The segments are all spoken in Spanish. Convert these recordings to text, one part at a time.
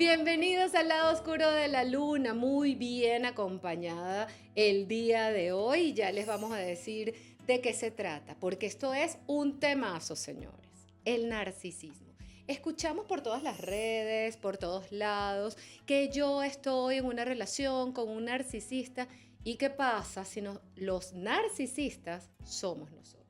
Bienvenidos al lado oscuro de la luna, muy bien acompañada el día de hoy. Ya les vamos a decir de qué se trata, porque esto es un temazo, señores, el narcisismo. Escuchamos por todas las redes, por todos lados, que yo estoy en una relación con un narcisista. ¿Y qué pasa si los narcisistas somos nosotros?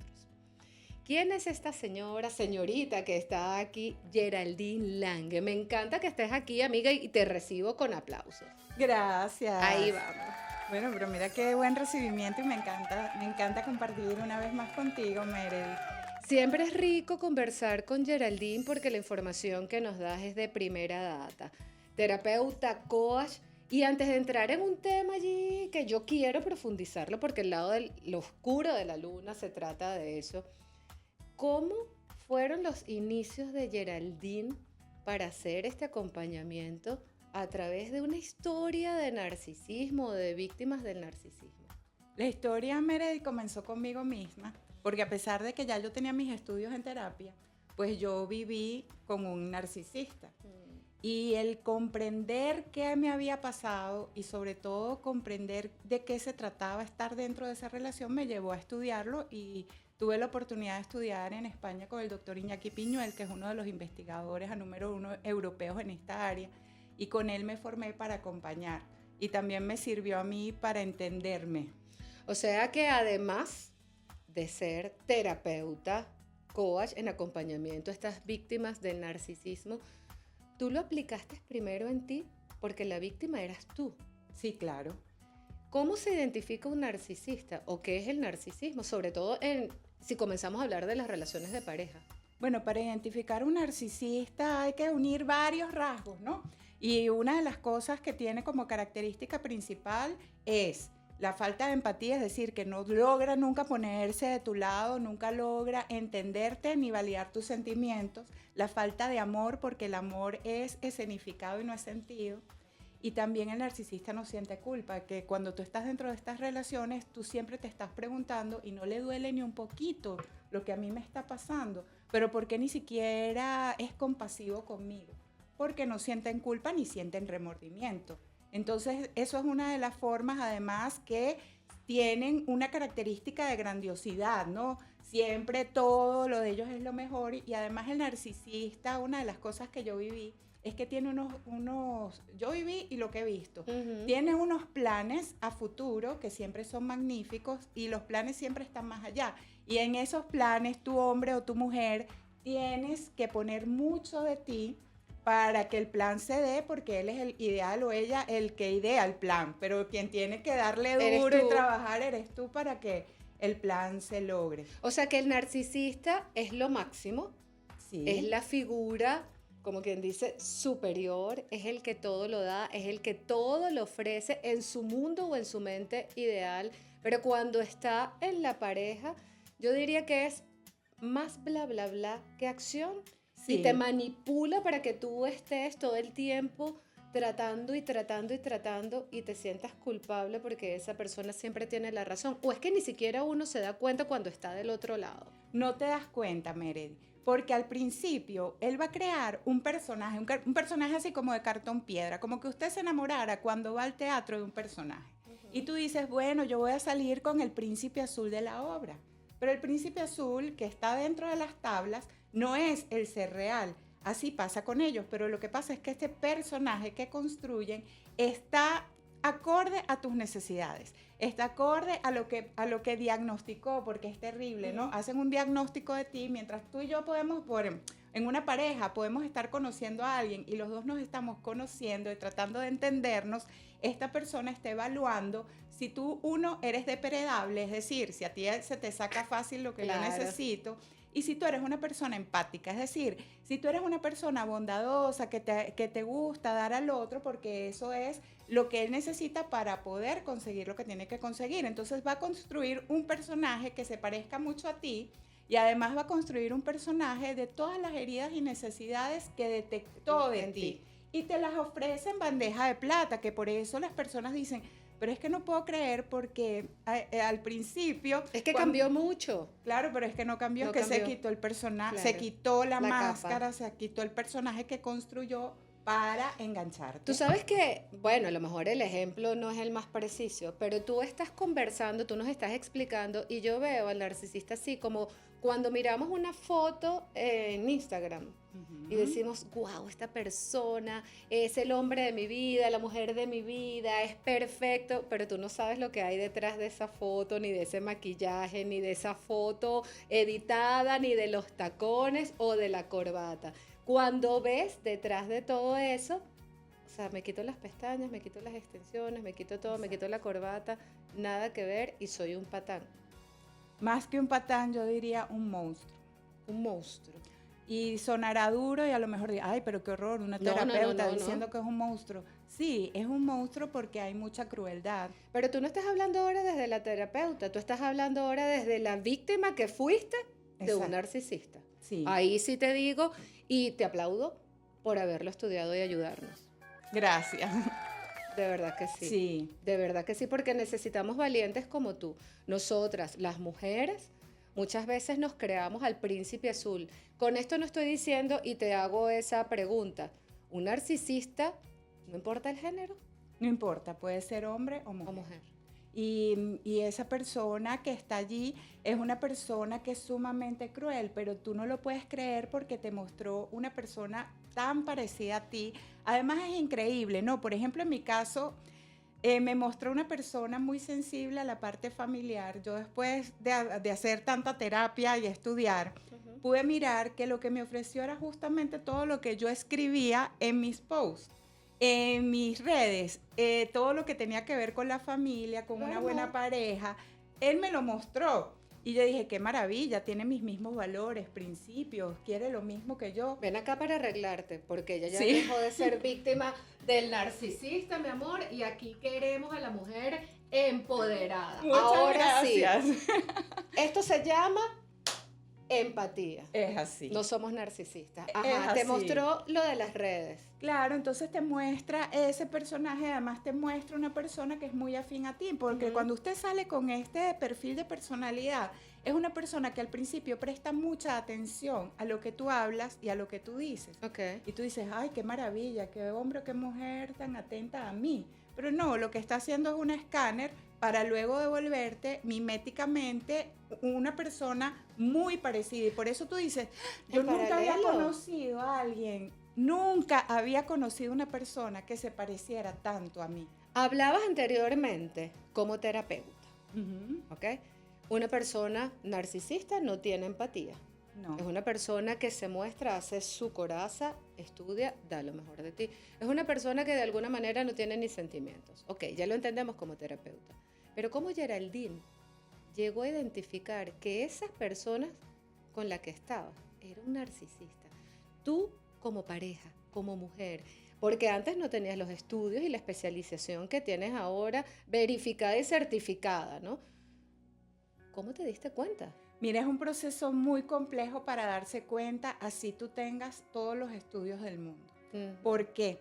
¿Quién es esta señorita que está aquí? Geraldine Lange. Me encanta que estés aquí, amiga, y te recibo con aplausos. Ahí Gracias. vamos. Bueno, pero mira qué buen recibimiento y me encanta compartir una vez más contigo, Meredith. Siempre es rico conversar con Geraldine porque la información que nos das es de primera data. Terapeuta, coach. Y antes de entrar en un tema allí que yo quiero profundizarlo porque el lado lo oscuro de la luna se trata de eso. ¿Cómo fueron los inicios de Geraldine para hacer este acompañamiento a través de una historia de narcisismo, de víctimas del narcisismo? La historia, Meredith, comenzó conmigo misma, porque a pesar de que ya yo tenía mis estudios en terapia, pues yo viví con un narcisista. Y el comprender qué me había pasado y sobre todo comprender de qué se trataba estar dentro de esa relación me llevó a estudiarlo y tuve la oportunidad de estudiar en España con el doctor Iñaki Piñuel, que es uno de los investigadores a número uno europeos en esta área, y con él me formé para acompañar y también me sirvió a mí para entenderme. O sea que además de ser terapeuta, coach en acompañamiento a estas víctimas del narcisismo, tú lo aplicaste primero en ti porque la víctima eras tú. Sí, claro. ¿Cómo se identifica un narcisista o qué es el narcisismo? Sobre todo si comenzamos a hablar de las relaciones de pareja. Bueno, para identificar un narcisista hay que unir varios rasgos, ¿no? Y una de las cosas que tiene como característica principal es la falta de empatía, es decir, que no logra nunca ponerse de tu lado, nunca logra entenderte ni validar tus sentimientos, la falta de amor, porque el amor es escenificado y no es sentido. Y también el narcisista no siente culpa, que cuando tú estás dentro de estas relaciones, tú siempre te estás preguntando y no le duele ni un poquito lo que a mí me está pasando, pero ¿por qué ni siquiera es compasivo conmigo? Porque no sienten culpa ni sienten remordimiento. Entonces, eso es una de las formas, además, que tienen una característica de grandiosidad, ¿no? Siempre todo lo de ellos es lo mejor y además el narcisista, una de las cosas que yo viví, es que tiene yo viví y lo que he visto, tiene unos planes a futuro que siempre son magníficos y los planes siempre están más allá. Y en esos planes, tu hombre o tu mujer, tienes que poner mucho de ti para que el plan se dé, porque él es el ideal o ella el que idea el plan, pero quien tiene que darle duro y trabajar eres tú para que el plan se logre. O sea que el narcisista es lo máximo, Sí. es la figura, como quien dice, superior, es el que todo lo da, es el que todo lo ofrece en su mundo o en su mente ideal, pero cuando está en la pareja, yo diría que es más bla, bla, bla que acción. Y te Sí. manipula para que tú estés todo el tiempo tratando y tratando y tratando y te sientas culpable porque esa persona siempre tiene la razón. O es que ni siquiera uno se da cuenta cuando está del otro lado. No te das cuenta, Meredith, porque al principio él va a crear un personaje así como de cartón piedra, como que usted se enamorara cuando va al teatro de un personaje. Y tú dices, bueno, yo voy a salir con el príncipe azul de la obra. Pero el príncipe azul que está dentro de las tablas no es el ser real. Así pasa con ellos, pero lo que pasa es que este personaje que construyen está acorde a tus necesidades, está acorde a lo que diagnosticó, porque es terrible, ¿no? Hacen un diagnóstico de ti, mientras tú y yo podemos, en una pareja, podemos estar conociendo a alguien y los dos nos estamos conociendo y tratando de entendernos, esta persona está evaluando si tú, uno, eres depredable, es decir, si a ti se te saca fácil lo que yo necesito, y si tú eres una persona empática, es decir, si tú eres una persona bondadosa, que te gusta dar al otro, porque eso es lo que él necesita para poder conseguir lo que tiene que conseguir. Entonces va a construir un personaje que se parezca mucho a ti y además va a construir un personaje de todas las heridas y necesidades que detectó de ti. Y te las ofrece en bandeja de plata, que por eso las personas dicen, pero es que no puedo creer porque al principio... Es que cambió mucho. Claro, pero es que no cambió, se quitó el personaje, claro, se quitó la máscara, capa. se quitó el personaje que construyó para engancharte. Tú sabes que, bueno, a lo mejor el ejemplo no es el más preciso, pero tú estás conversando, tú nos estás explicando y yo veo al narcisista así como cuando miramos una foto en Instagram y decimos, wow, esta persona es el hombre de mi vida, la mujer de mi vida, es perfecto, pero tú no sabes lo que hay detrás de esa foto, ni de ese maquillaje, ni de esa foto editada, ni de los tacones o de la corbata. Cuando ves detrás de todo eso, o sea, me quito las pestañas, me quito las extensiones, me quito todo, me quito la corbata, nada que ver y soy un patán. Más que un patán, yo diría un monstruo. Un monstruo. Y sonará duro y a lo mejor dirá, ay, pero qué horror, una terapeuta diciendo que es un monstruo. Sí, es un monstruo porque hay mucha crueldad. Pero tú no estás hablando ahora desde la terapeuta, tú estás hablando ahora desde la víctima que fuiste de un narcisista. Sí. Ahí sí te digo y te aplaudo por haberlo estudiado y ayudarnos. Gracias. De verdad que sí. Sí. De verdad que sí, porque necesitamos valientes como tú. Nosotras, las mujeres, muchas veces nos creamos al príncipe azul. Con esto no estoy diciendo y te hago esa pregunta. ¿Un narcisista, no importa el género? No importa, puede ser hombre o mujer. O mujer. Y esa persona que está allí es una persona que es sumamente cruel, pero tú no lo puedes creer porque te mostró una persona tan parecida a ti. Además es increíble, ¿no? Por ejemplo, en mi caso, me mostró una persona muy sensible a la parte familiar. Yo después de hacer tanta terapia y estudiar, pude mirar que lo que me ofreció era justamente todo lo que yo escribía en mis posts. En mis redes, todo lo que tenía que ver con la familia, con una buena pareja, él me lo mostró. Y yo dije, qué maravilla, tiene mis mismos valores, principios, quiere lo mismo que yo. Ven acá para arreglarte, porque ella ya dejó de ser víctima del narcisista, mi amor, y aquí queremos a la mujer empoderada. Muchas gracias. Sí. Esto se llama empatía. Es así. No somos narcisistas. Es Ajá, así. te mostró lo de las redes. Claro, entonces te muestra ese personaje, además te muestra una persona que es muy afín a ti, porque cuando usted sale con este perfil de personalidad, es una persona que al principio presta mucha atención a lo que tú hablas y a lo que tú dices. Okay. Y tú dices, ay, qué maravilla, qué hombre, qué mujer tan atenta a mí. Pero no, lo que está haciendo es un escáner para luego devolverte miméticamente una persona muy parecida. Y por eso tú dices, yo nunca había conocido a alguien, nunca había conocido una persona que se pareciera tanto a mí. Hablabas anteriormente como terapeuta, ¿ok? Una persona narcisista no tiene empatía. No. Es una persona que se muestra, hace su coraza, estudia, da lo mejor de ti. Es una persona que de alguna manera no tiene ni sentimientos. Ok, ya lo entendemos como terapeuta. Pero ¿cómo Geraldine llegó a identificar que esas personas con las que estaba era un narcisista? Tú como pareja, como mujer, porque antes no tenías los estudios y la especialización que tienes ahora verificada y certificada, ¿no? ¿Cómo te diste cuenta? Mira, es un proceso muy complejo para darse cuenta, así tú tengas todos los estudios del mundo. ¿Por qué?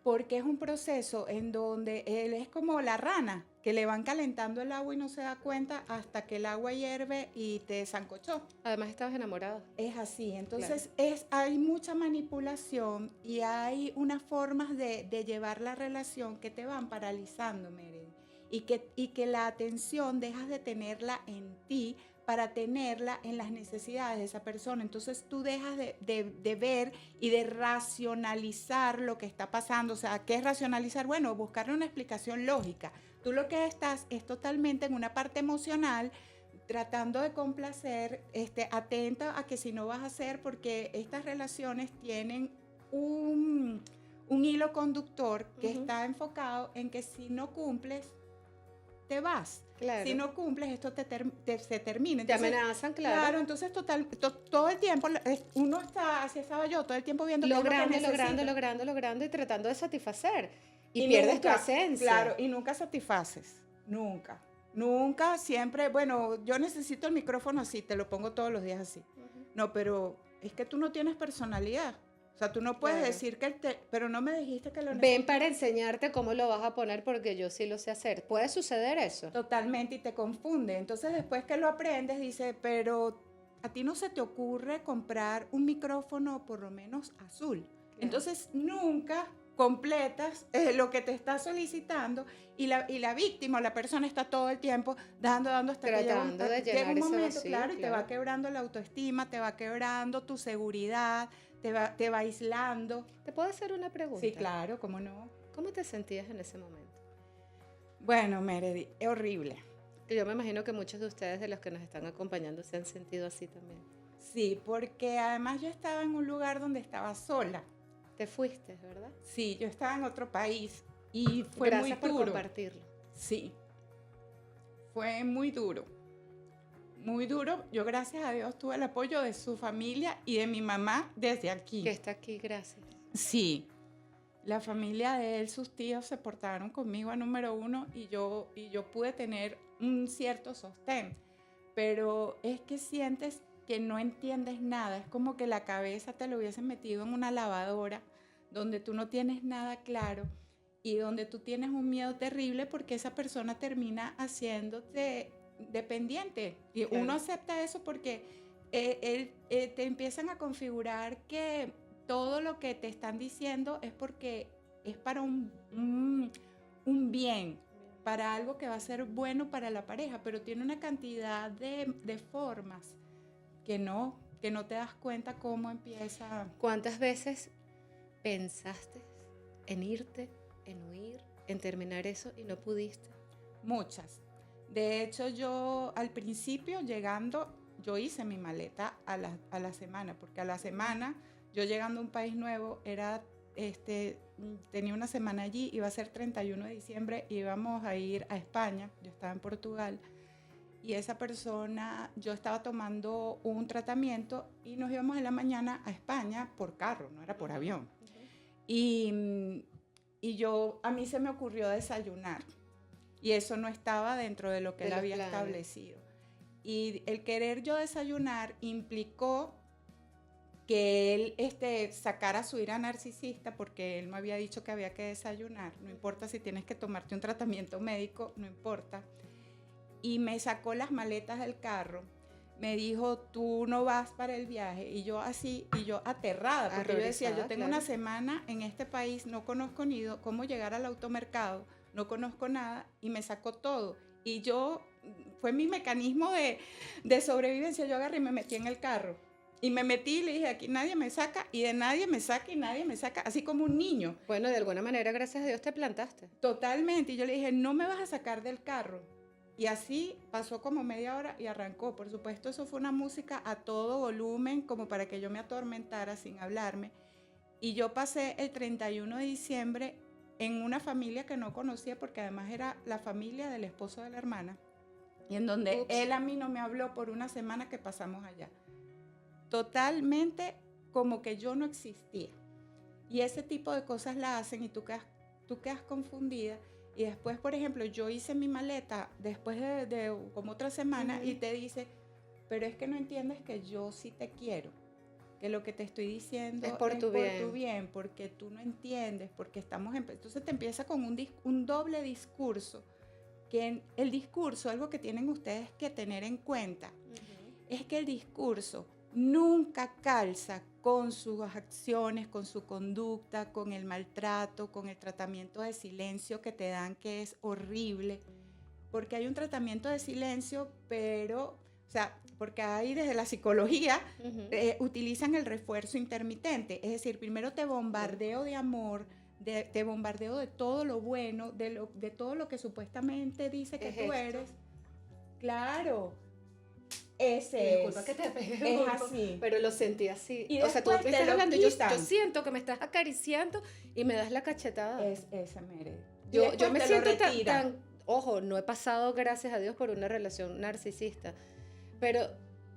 Porque es un proceso en donde él es como la rana, que le van calentando el agua y no se da cuenta hasta que el agua hierve y te sancochó. Además estabas enamorada. Es así, entonces claro. Hay mucha manipulación y hay unas formas de llevar la relación que te van paralizando, Meredith, y que la atención dejas de tenerla en ti para tenerla en las necesidades de esa persona. Entonces tú dejas de ver y de racionalizar lo que está pasando. O sea, ¿qué es racionalizar? Bueno, buscarle una explicación lógica. Tú lo que estás es totalmente en una parte emocional, tratando de complacer, atenta a que si no vas a hacer, porque estas relaciones tienen un hilo conductor que está enfocado en que si no cumples, te vas. Claro. Si no cumples, esto se termina. Entonces, te amenazan, claro. Claro, entonces todo el tiempo, uno está, así estaba yo, todo el tiempo viendo logrando y tratando de satisfacer. Y pierdes nunca, tu esencia. Claro, y nunca satisfaces. Nunca, siempre, bueno, yo necesito el micrófono así, te lo pongo todos los días así. No, pero es que tú no tienes personalidad. O sea, tú no puedes decir pero no me dijiste que lo necesitas. Ven para enseñarte cómo lo vas a poner porque yo sí lo sé hacer. ¿Puede suceder eso? Totalmente, y te confunde. Entonces, después que lo aprendes, dice, pero a ti no se te ocurre comprar un micrófono por lo menos azul. Entonces nunca completas lo que te está solicitando y la víctima o la persona está todo el tiempo dando hasta Tratando de llega llenar un ese momento, vacío, claro, y te va claro. quebrando la autoestima, te va quebrando tu seguridad, te va aislando. ¿Te puedo hacer una pregunta? Sí, claro, ¿cómo no? ¿Cómo te sentías en ese momento? Bueno, Meredith, es horrible. Yo me imagino que muchos de ustedes, de los que nos están acompañando, se han sentido así también. Sí, porque además yo estaba en un lugar donde estaba sola. Te fuiste, ¿verdad? Sí, yo estaba en otro país y fue Gracias muy por duro. compartirlo. Sí, fue muy duro. Muy duro. Yo, gracias a Dios, tuve el apoyo de su familia y de mi mamá desde aquí. Que está aquí, gracias. Sí, la familia de él, sus tíos se portaron conmigo a número uno y yo pude tener un cierto sostén. Pero es que sientes que no entiendes nada. Es como que la cabeza te lo hubiesen metido en una lavadora donde tú no tienes nada claro y donde tú tienes un miedo terrible porque esa persona termina haciéndote dependiente. Y Claro. uno acepta eso porque te empiezan a configurar que todo lo que te están diciendo es porque es para un bien, para algo que va a ser bueno para la pareja, pero tiene una cantidad de formas que no te das cuenta cómo empieza. ¿Cuántas veces pensaste en irte, en huir, en terminar eso y no pudiste? Muchas. De hecho, yo al principio llegando, yo hice mi maleta a la semana, porque a la semana, yo llegando a un país nuevo, tenía una semana allí, iba a ser 31 de diciembre, íbamos a ir a España, yo estaba en Portugal, y esa persona, yo estaba tomando un tratamiento y nos íbamos en la mañana a España por carro, no era por avión. Y a mí se me ocurrió desayunar. Y eso no estaba dentro de lo que él había establecido. Y el querer yo desayunar implicó que él sacara su ira narcisista porque él me había dicho que había que desayunar. No importa si tienes que tomarte un tratamiento médico, no importa. Y me sacó las maletas del carro. Me dijo, tú no vas para el viaje. Y yo así, y yo aterrada, porque yo decía, yo tengo una semana en este país, no conozco ni cómo llegar al automercado, no conozco nada, y me sacó todo. Y fue mi mecanismo de sobrevivencia. Yo agarré y me metí en el carro. Y me metí y le dije, aquí nadie me saca, y de nadie me saca, y nadie me saca, así como un niño. Bueno, de alguna manera, gracias a Dios, te plantaste. Totalmente. Y yo le dije, no me vas a sacar del carro. Y así pasó como media hora y arrancó. Por supuesto, eso fue una música a todo volumen, como para que yo me atormentara sin hablarme. Y yo pasé el 31 de diciembre en una familia que no conocía, porque además era la familia del esposo de la hermana, y en donde él a mí no me habló por una semana que pasamos allá. Totalmente como que yo no existía. Y ese tipo de cosas la hacen y tú quedas confundida. Y después, por ejemplo, yo hice mi maleta después de como otra semana y te dice, pero es que no entiendes que yo sí te quiero, que lo que te estoy diciendo es por tu bien, porque tú no entiendes, porque estamos entonces te empieza con un doble discurso, que el discurso, algo que tienen ustedes que tener en cuenta, es que el discurso nunca calza con sus acciones, con su conducta, con el maltrato, con el tratamiento de silencio que te dan, que es horrible, porque hay un tratamiento de silencio, pero, o sea, porque ahí desde la psicología utilizan el refuerzo intermitente, es decir, primero te bombardeo de amor, te bombardeo de todo lo bueno, de todo lo que supuestamente dice que tú eres. Claro. Disculpa que te pegue, es así. Pero lo sentí así. Y o sea, tú me te estás lo hablando, yo quitan. siento que me estás acariciando y me das la cachetada. Es esa, Mere. Yo me siento tan, ojo, no he pasado, gracias a Dios, por una relación narcisista, pero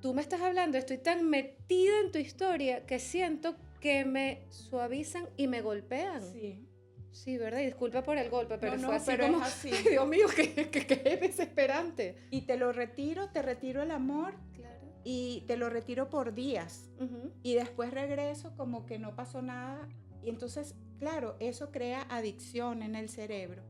tú me estás hablando, estoy tan metida en tu historia que siento que me suavizan y me golpean. Sí. Sí, ¿verdad? Y disculpa por el golpe, pero fue así pero como, es así. Ay, Dios mío, que desesperante. Y te retiro el amor. Claro. Y te lo retiro por días. Y después regreso como que no pasó nada. Y entonces, claro, eso crea adicción en el cerebro.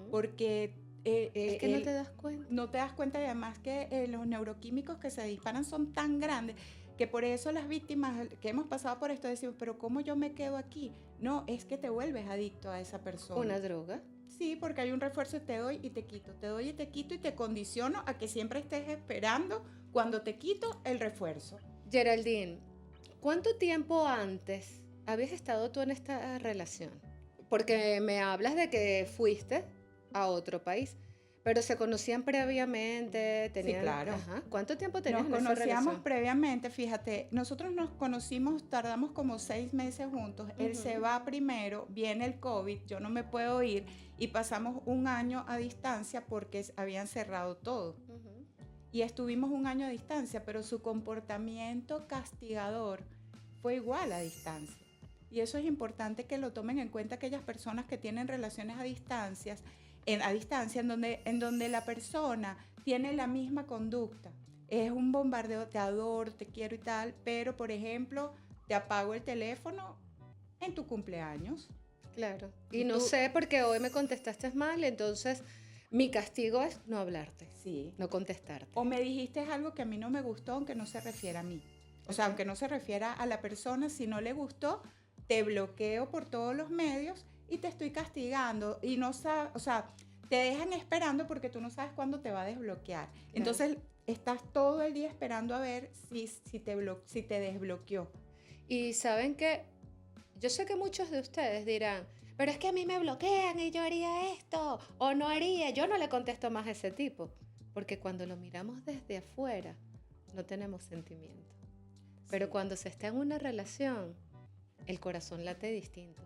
Porque es que no te das cuenta. No te das cuenta, y además que los neuroquímicos que se disparan son tan grandes que por eso las víctimas que hemos pasado por esto decimos, pero ¿cómo yo me quedo aquí? No, es que te vuelves adicto a esa persona. Una droga. Sí, porque hay un refuerzo, te doy y te quito, te doy y te quito y te condiciono a que siempre estés esperando cuando te quito el refuerzo. Geraldine, ¿cuánto tiempo antes habías estado tú en esta relación? Porque me hablas de que fuiste a otro país, pero se conocían previamente, tenían... Sí, claro. Ajá. ¿Cuánto tiempo tenías Nos en esa conocíamos relación? previamente, fíjate, nosotros nos conocimos, tardamos como 6 meses juntos, él se va primero, viene el COVID, yo no me puedo ir y pasamos un año a distancia porque habían cerrado todo. Ujú. Y estuvimos un año a distancia, pero su comportamiento castigador fue igual a distancia. Y eso es importante que lo tomen en cuenta aquellas personas que tienen relaciones a distancia, en donde la persona tiene la misma conducta. Es un bombardeo, te adoro, te quiero y tal, pero por ejemplo, te apago el teléfono en tu cumpleaños. Claro. Y Y no tú- sé porque hoy me contestaste mal, entonces mi castigo es no hablarte, Sí. no contestarte. O me dijiste algo que a mí no me gustó, aunque no se refiera a mí. O sea, aunque no se refiera a la persona, si no le gustó, te bloqueo por todos los medios y te estoy castigando. Y no sabes, o sea, te dejan esperando porque tú no sabes cuándo te va a desbloquear. Entonces, estás todo el día esperando a ver si te desbloqueó. Y saben que yo sé que muchos de ustedes dirán, pero es que a mí me bloquean y yo haría esto o no haría. Yo no le contesto más a ese tipo, porque cuando lo miramos desde afuera no tenemos sentimiento. Pero Sí. cuando se está en una relación, el corazón late distinto.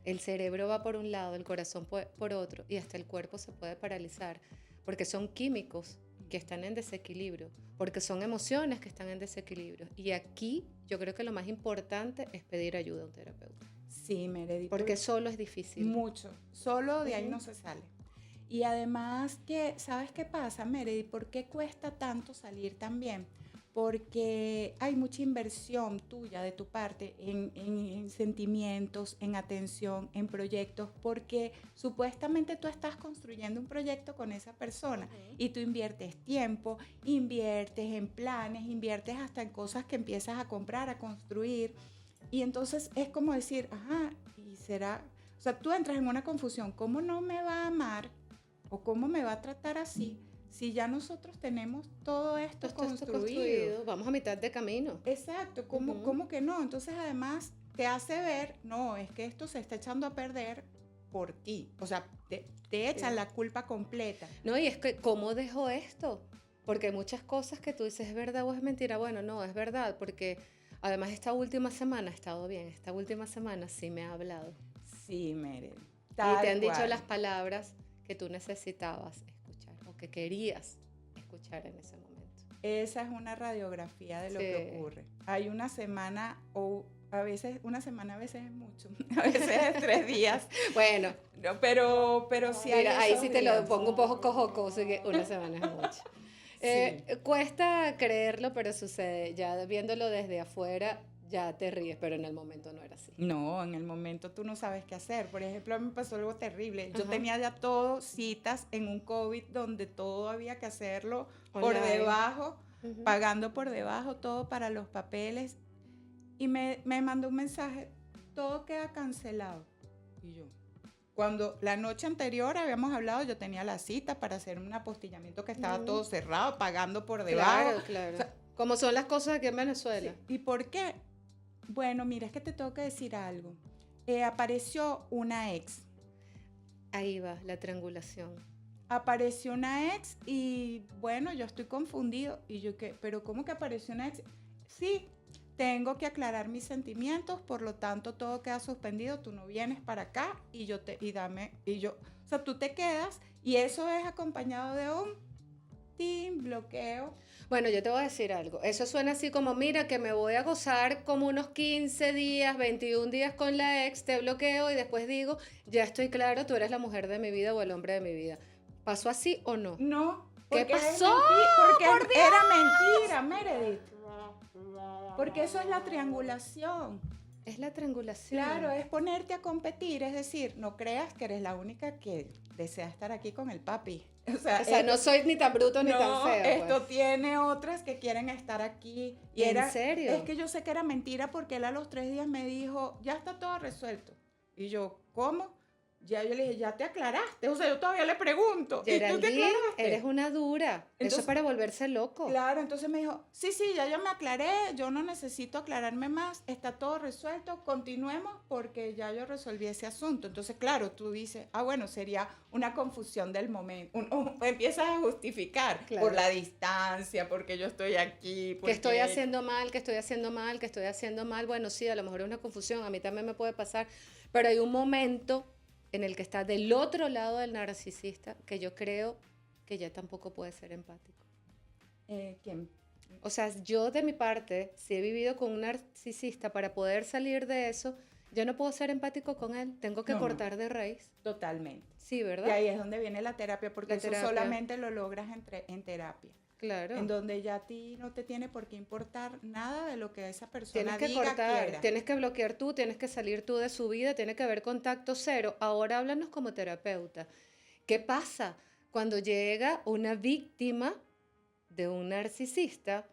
El cerebro va por un lado, el corazón por otro y hasta el cuerpo se puede paralizar porque son químicos que están en desequilibrio, porque son emociones que están en desequilibrio. Y aquí yo creo que lo más importante es pedir ayuda a un terapeuta, Sí, Meredith. porque solo es difícil. Mucho. Solo de ahí Ujú. no se sale. Y además que, ¿sabes qué pasa, Meredith? ¿Por qué cuesta tanto salir también? Porque hay mucha inversión tuya de tu parte en sentimientos, en atención, en proyectos, porque supuestamente tú estás construyendo un proyecto con esa persona y tú inviertes tiempo, inviertes en planes, inviertes hasta en cosas que empiezas a comprar, a construir. Y entonces es como decir, ajá, y será, o sea, tú entras en una confusión, ¿cómo no me va a amar o cómo me va a tratar así si ya nosotros tenemos todo esto Esto está construido? vamos a mitad de camino. Exacto, ¿cómo, Ujú. cómo que no? Entonces además te hace ver, no, es que esto se está echando a perder por ti, o sea, te echan Sí. la culpa completa. No, y es que, ¿cómo dejó esto? Porque hay muchas cosas que tú dices, ¿es verdad o es mentira? Bueno, no, es verdad, porque además esta última semana ha estado bien, esta última semana sí me ha hablado. Sí, Meredith. Y te han dicho cual. las palabras que tú necesitabas escuchar o que querías escuchar en ese momento. Esa es una radiografía de lo Sí. que ocurre. Hay una semana o a veces, una semana a veces es mucho, a veces es 3 días, Bueno, no, pero sí hay mira, ahí esos sí te lo días. pongo un poco jocoso, que una semana es mucho. Cuesta creerlo, pero sucede. Ya viéndolo desde afuera, ya te ríes, pero en el momento no era así. No, en el momento tú no sabes qué hacer. Por ejemplo, a mí me pasó algo terrible. Yo Ajá. tenía ya todo citas en un COVID donde todo había que hacerlo por Online. debajo, Ujú. pagando por debajo todo para los papeles. Y me mandó un mensaje, todo queda cancelado. Y yo, cuando la noche anterior habíamos hablado, yo tenía la cita para hacer un apostillamiento que estaba Ujú. todo cerrado, pagando por debajo. Claro, claro. O sea, como son las cosas aquí en Venezuela. Sí. ¿Y por qué? Bueno, mira, es que te tengo que decir algo. Apareció una ex. Ahí va, la triangulación. Apareció una ex y bueno, yo estoy confundido. Y yo, ¿qué? ¿Pero cómo que apareció una ex? Sí, tengo que aclarar mis sentimientos, por lo tanto todo queda suspendido, tú no vienes para acá y yo, o sea, tú te quedas y eso es acompañado de un bloqueo. Bueno, yo te voy a decir algo. Eso suena así como, mira, que me voy a gozar como unos 15 días, 21 días con la ex, te bloqueo y después digo, ya estoy claro, tú eres la mujer de mi vida o el hombre de mi vida. ¿Pasó así o no? No. ¿Qué porque es pasó? porque ¡Por era mentira, Meredith. Porque eso es la triangulación. Es la triangulación. Claro, es ponerte a competir, es decir, no creas que eres la única que desea estar aquí con el papi. O sea, no soy ni tan bruto ni tan feo. Esto Pues. tiene otras que quieren estar aquí. Y ¿En serio? Es que yo sé que era mentira porque él a los 3 días me dijo, ya está todo resuelto. Y yo, ¿cómo? Ya yo le dije, ya te aclaraste. O sea, yo todavía le pregunto. ¿Y tú te Geraldine, aclaraste? eres una dura. Entonces, eso es para volverse loco. Claro, entonces me dijo, sí, ya yo me aclaré, yo no necesito aclararme más, está todo resuelto, continuemos porque ya yo resolví ese asunto. Entonces, claro, tú dices, bueno, sería una confusión del momento. Empiezas a justificar Claro. por la distancia, porque yo estoy aquí. Que estoy haciendo mal, que estoy haciendo mal, que estoy haciendo mal. Bueno, sí, a lo mejor es una confusión, a mí también me puede pasar, pero hay un momento en el que está del otro lado del narcisista que yo creo que ya tampoco puede ser empático. ¿Quién? O sea, yo de mi parte, si he vivido con un narcisista para poder salir de eso, yo no puedo ser empático con él, tengo que cortar de raíz. Totalmente. Sí, ¿verdad? Y ahí es donde viene la terapia, porque eso solamente lo logras en terapia. Claro. En donde ya a ti no te tiene por qué importar nada de lo que esa persona tienes que cortar, tienes que bloquear tú, tienes que salir tú de su vida, tiene que haber contacto cero. Ahora háblanos como terapeuta. ¿Qué pasa cuando llega una víctima de un narcisista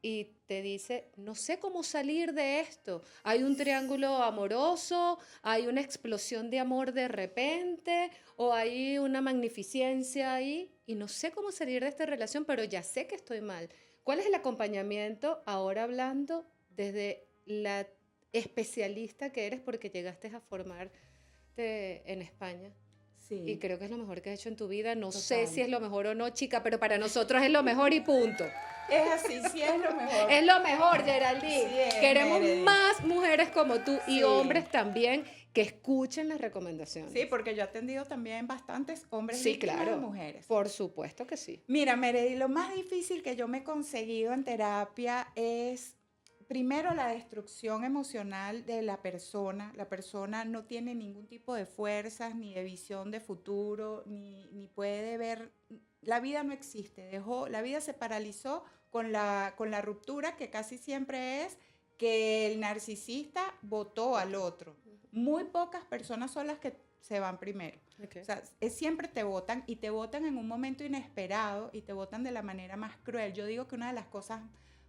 y te dice, no sé cómo salir de esto? Hay un triángulo amoroso, hay una explosión de amor de repente, o hay una magnificencia ahí, y no sé cómo salir de esta relación, pero ya sé que estoy mal. ¿Cuál es el acompañamiento ahora hablando desde la especialista que eres porque llegaste a formarte en España? Sí. Y creo que es lo mejor que has hecho en tu vida. No sé si es lo mejor o no, chica, pero para nosotros es lo mejor y punto. Es así, sí es lo mejor. Es lo mejor, Geraldine. Sí, queremos Meredith. más mujeres como tú y hombres también que escuchen las recomendaciones. Sí, porque yo he atendido también bastantes hombres sí, víctimas claro, de mujeres. Por supuesto que sí. Mira, Meredith, lo más difícil que yo me he conseguido en terapia es, primero, la destrucción emocional de la persona. La persona no tiene ningún tipo de fuerzas, ni de visión de futuro, ni puede ver. La vida no existe. La vida se paralizó con la ruptura, que casi siempre es que el narcisista votó al otro. Muy pocas personas son las que se van primero. Okay. O sea, siempre te votan y te votan en un momento inesperado y te votan de la manera más cruel. Yo digo que una de las cosas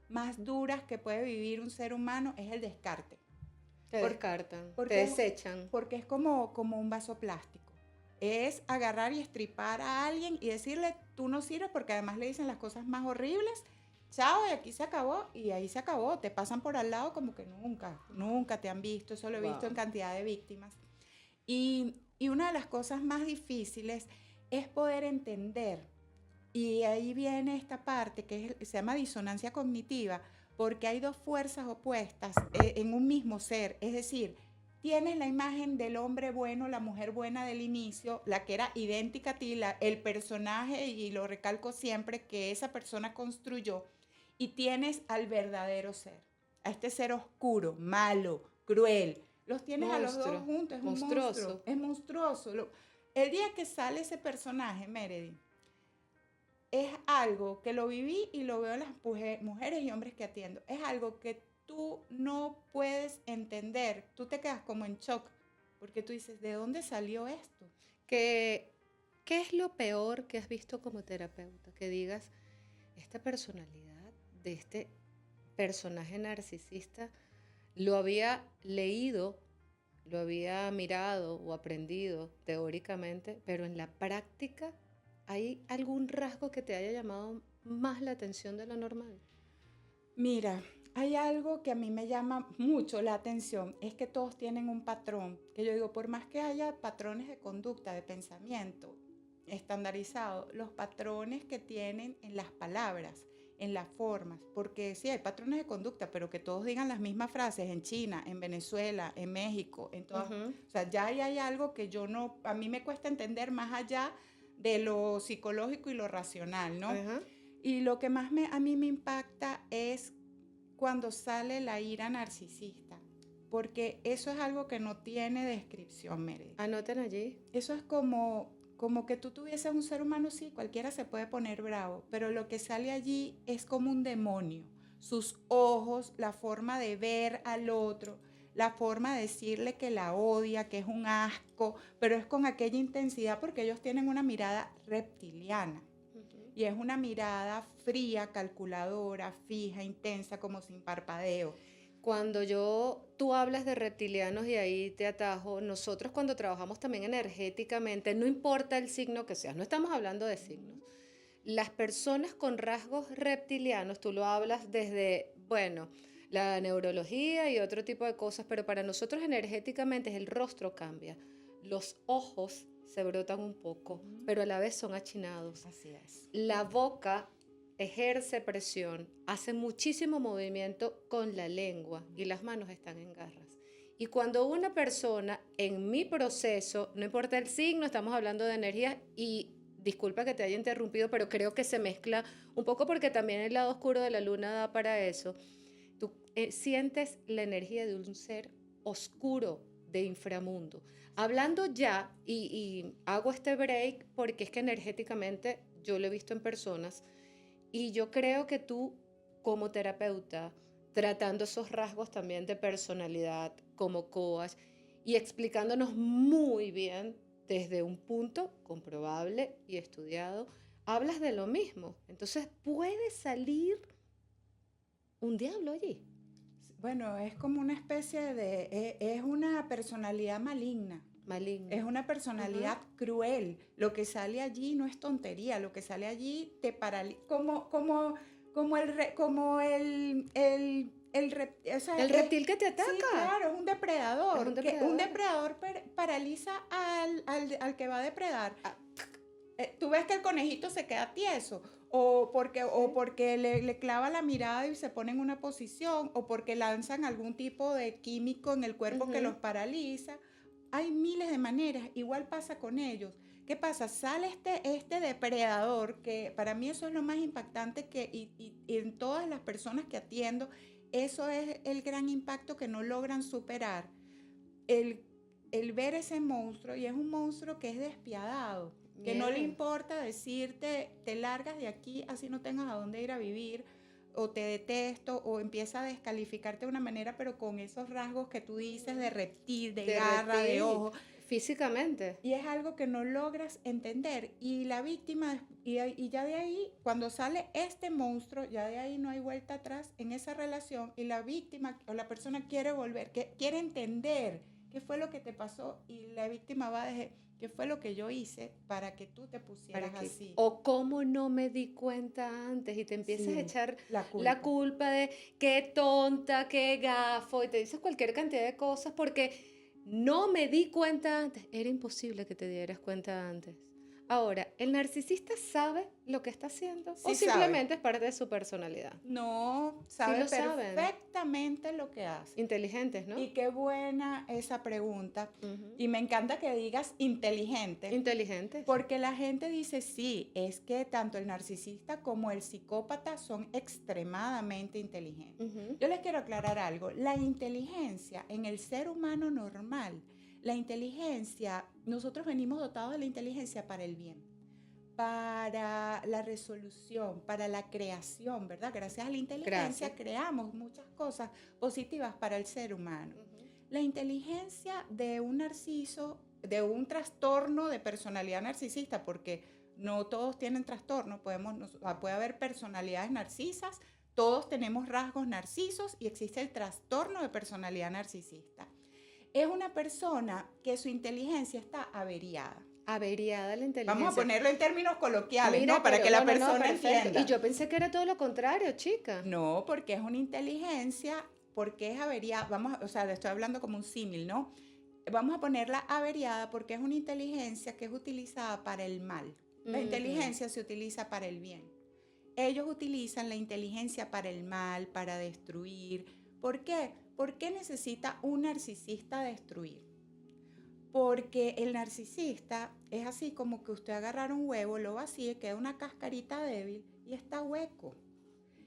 más duras que puede vivir un ser humano es el descarte. Te descartan, te desechan. Porque es como un vaso plástico. Es agarrar y estripar a alguien y decirle, tú no sirves, porque además le dicen las cosas más horribles. Chao, y aquí se acabó, y ahí se acabó. Te pasan por al lado como que nunca te han visto. Eso lo he visto en cantidad de víctimas. Y una de las cosas más difíciles es poder entender, y ahí viene esta parte que se llama disonancia cognitiva, porque hay dos fuerzas opuestas en un mismo ser. Es decir, tienes la imagen del hombre bueno, la mujer buena del inicio, la que era idéntica a ti, el personaje, y lo recalco siempre, que esa persona construyó, y tienes al verdadero ser, a este ser oscuro, malo, cruel. Los tienes monstruo, a los dos juntos, es monstruoso. Un monstruo, es monstruoso. El día que sale ese personaje, Meredith, es algo que lo viví y lo veo en las mujeres y hombres que atiendo. Es algo que tú no puedes entender. Tú te quedas como en shock, porque tú dices, ¿de dónde salió esto? ¿Qué es lo peor que has visto como terapeuta? Que digas, esta personalidad de este personaje narcisista lo había leído, lo había mirado o aprendido teóricamente, pero en la práctica, ¿hay algún rasgo que te haya llamado más la atención de lo normal? Mira, hay algo que a mí me llama mucho la atención, es que todos tienen un patrón, que yo digo, por más que haya patrones de conducta, de pensamiento estandarizados, los patrones que tienen en las palabras, en las formas, porque sí hay patrones de conducta, pero que todos digan las mismas frases en China, en Venezuela, en México, en todas, o sea, ya hay algo que a mí me cuesta entender más allá de lo psicológico y lo racional, ¿no? Y lo que más a mí me impacta es cuando sale la ira narcisista, porque eso es algo que no tiene descripción, Meredith. Anoten allí. Eso es como que tú tuvieses un ser humano, sí, cualquiera se puede poner bravo, pero lo que sale allí es como un demonio. Sus ojos, la forma de ver al otro. la forma de decirle que la odia, que es un asco, pero es con aquella intensidad porque ellos tienen una mirada reptiliana. Y es una mirada fría, calculadora, fija, intensa, como sin parpadeo. Cuando tú hablas de reptilianos y ahí te atajo, nosotros cuando trabajamos también energéticamente, no importa el signo que seas, no estamos hablando de signos. Las personas con rasgos reptilianos, tú lo hablas desde, bueno, la neurología y otro tipo de cosas, pero para nosotros energéticamente el rostro cambia, los ojos se brotan un poco, pero a la vez son achinados. Así es. La boca ejerce presión, hace muchísimo movimiento con la lengua y las manos están en garras. Y cuando una persona, en mi proceso, no importa el signo, estamos hablando de energía y disculpa que te haya interrumpido, pero creo que se mezcla un poco porque también el lado oscuro de la luna da para eso. Tú sientes la energía de un ser oscuro de inframundo. Hablando ya, y hago este break porque es que energéticamente yo lo he visto en personas y yo creo que tú como terapeuta, tratando esos rasgos también de personalidad como coach y explicándonos muy bien desde un punto comprobable y estudiado, hablas de lo mismo. Entonces puede salir un diablo allí. Bueno, es como una especie de, es una personalidad maligna. Maligno. Es una personalidad cruel. Lo que sale allí no es tontería. Lo que sale allí te paraliza. O sea, el reptil que te ataca. Sí, claro, es un depredador. Es un depredador. Un depredador paraliza al que va a depredar. Tú ves que el conejito se queda tieso. O porque le clava la mirada y se pone en una posición. O porque lanzan algún tipo de químico en el cuerpo que los paraliza. Hay miles de maneras, igual pasa con ellos. ¿Qué pasa? Sale este depredador, que para mí eso es lo más impactante y en todas las personas que atiendo, eso es el gran impacto que no logran superar. El ver ese monstruo, y es un monstruo que es despiadado, que no le importa decirte, te largas de aquí así no tengas a dónde ir a vivir, o te detesto, o empieza a descalificarte de una manera, pero con esos rasgos que tú dices de reptil, de garra, reptil, de ojo. Físicamente. Y es algo que no logras entender. Y la víctima, y ya de ahí, cuando sale este monstruo, ya de ahí no hay vuelta atrás en esa relación. Y la víctima o la persona quiere volver, quiere entender qué fue lo que te pasó. Y la víctima va a decir, ¿qué fue lo que yo hice para que tú te pusieras así? O cómo no me di cuenta antes y te empiezas a echar la culpa de qué tonta, qué gafo y te dices cualquier cantidad de cosas porque no me di cuenta antes. Era imposible que te dieras cuenta antes. Ahora, ¿el narcisista sabe lo que está haciendo? Sí, ¿O simplemente es parte de su personalidad? No, sabe Sí lo perfectamente lo que hace. Inteligentes, ¿no? Y qué buena esa pregunta. Y me encanta que digas inteligente. Inteligentes. Porque la gente dice, sí, es que tanto el narcisista como el psicópata son extremadamente inteligentes. Yo les quiero aclarar algo. La inteligencia en el ser humano normal, la inteligencia, nosotros venimos dotados de la inteligencia para el bien, para la resolución, para la creación, ¿verdad? Gracias a la inteligencia creamos muchas cosas positivas para el ser humano. La inteligencia de un narciso, de un trastorno de personalidad narcisista, porque no todos tienen trastorno, puede haber personalidades narcisas, todos tenemos rasgos narcisos y existe el trastorno de personalidad narcisista. Es una persona que su inteligencia está averiada. Averiada la inteligencia. Vamos a ponerlo en términos coloquiales, ¿no? Para que la persona entienda. Y yo pensé que era todo lo contrario, chica. No, porque es una inteligencia, porque es averiada. O sea, le estoy hablando como un símil, ¿no? Vamos a ponerla averiada porque es una inteligencia que es utilizada para el mal. La inteligencia se utiliza para el bien. Ellos utilizan la inteligencia para el mal, para destruir. ¿Por qué? ¿Por qué necesita un narcisista destruir? Porque el narcisista es así como que usted agarrar un huevo, lo vacíe, queda una cascarita débil y está hueco.